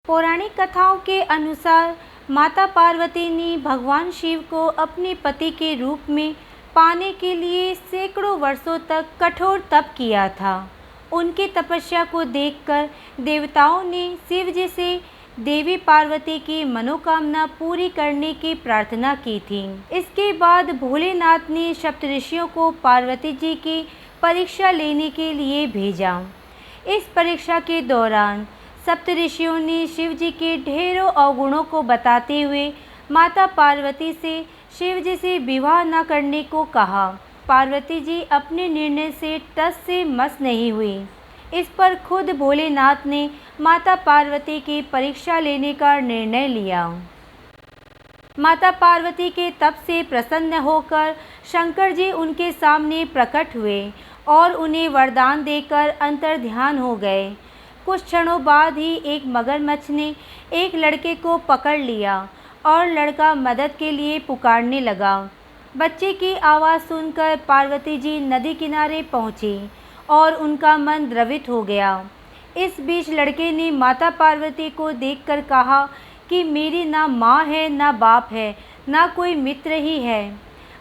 पौराणिक कथाओं के अनुसार माता पार्वती ने भगवान शिव को अपने पति के रूप में पाने के लिए सैकड़ों वर्षों तक कठोर तप किया था। उनकी तपस्या को देखकर देवताओं ने शिव जी से देवी पार्वती की मनोकामना पूरी करने की प्रार्थना की थी। इसके बाद भोलेनाथ ने सप्तऋषियों को पार्वती जी की परीक्षा लेने के लिए भेजा। इस परीक्षा के दौरान सप्तऋषियों ने शिव जी के ढेरों अवगुणों को बताते हुए माता पार्वती से शिव जी से विवाह न करने को कहा। पार्वती जी अपने निर्णय से टस से मस नहीं हुई। इस पर खुद भोलेनाथ ने माता पार्वती की परीक्षा लेने का निर्णय लिया। माता पार्वती के तप से प्रसन्न होकर शंकर जी उनके सामने प्रकट हुए और उन्हें वरदान देकर अंतर्ध्यान हो गए। कुछ क्षणों बाद ही एक मगरमच्छ ने एक लड़के को पकड़ लिया और लड़का मदद के लिए पुकारने लगा। बच्चे की आवाज़ सुनकर पार्वती जी नदी किनारे पहुंची और उनका मन द्रवित हो गया। इस बीच लड़के ने माता पार्वती को देखकर कहा कि मेरी ना माँ है ना बाप है, ना कोई मित्र ही है।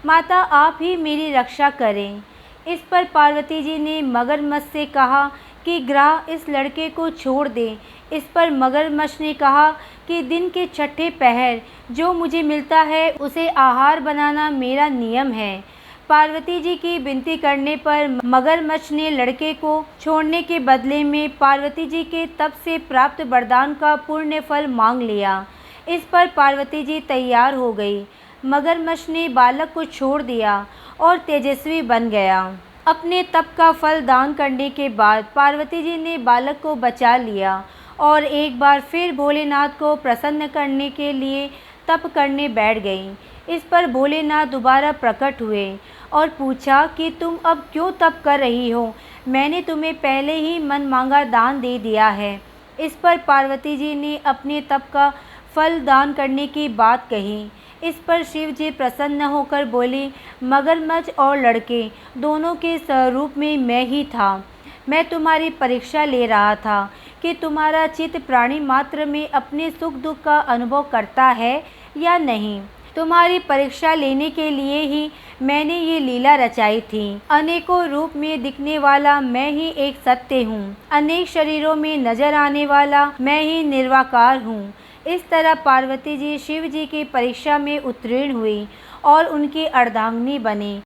माता आप ही मेरी रक्षा करें। इस पर पार्वती जी ने मगरमच्छ से कहा कि ग्राह इस लड़के को छोड़ दे। इस पर मगरमच्छ ने कहा कि दिन के छठे पहर जो मुझे मिलता है उसे आहार बनाना मेरा नियम है। पार्वती जी की विनती करने पर मगरमच्छ ने लड़के को छोड़ने के बदले में पार्वती जी के तप से प्राप्त वरदान का पुण्य फल मांग लिया। इस पर पार्वती जी तैयार हो गई। मगरमच्छ ने बालक को छोड़ दिया और तेजस्वी बन गया। अपने तप का फल दान करने के बाद पार्वती जी ने बालक को बचा लिया और एक बार फिर भोलेनाथ को प्रसन्न करने के लिए तप करने बैठ गई। इस पर भोलेनाथ दोबारा प्रकट हुए और पूछा कि तुम अब क्यों तप कर रही हो? मैंने तुम्हें पहले ही मन मांगा दान दे दिया है। इस पर पार्वती जी ने अपने तप का फल दान करने की बात कही। इस पर शिव जी प्रसन्न होकर बोले, मगरमच्छ और लड़के दोनों के स्वरूप में मैं ही था। मैं तुम्हारी परीक्षा ले रहा था कि तुम्हारा चित्त प्राणी मात्र में अपने सुख दुख का अनुभव करता है या नहीं। तुम्हारी परीक्षा लेने के लिए ही मैंने ये लीला रचाई थी। अनेकों रूप में दिखने वाला मैं ही एक सत्य हूँ। अनेक शरीरों में नजर आने वाला मैं ही निर्वाकार हूँ। इस तरह पार्वती जी शिव जी की परीक्षा में उत्तीर्ण हुई और उनकी अर्धांगिनी बनी।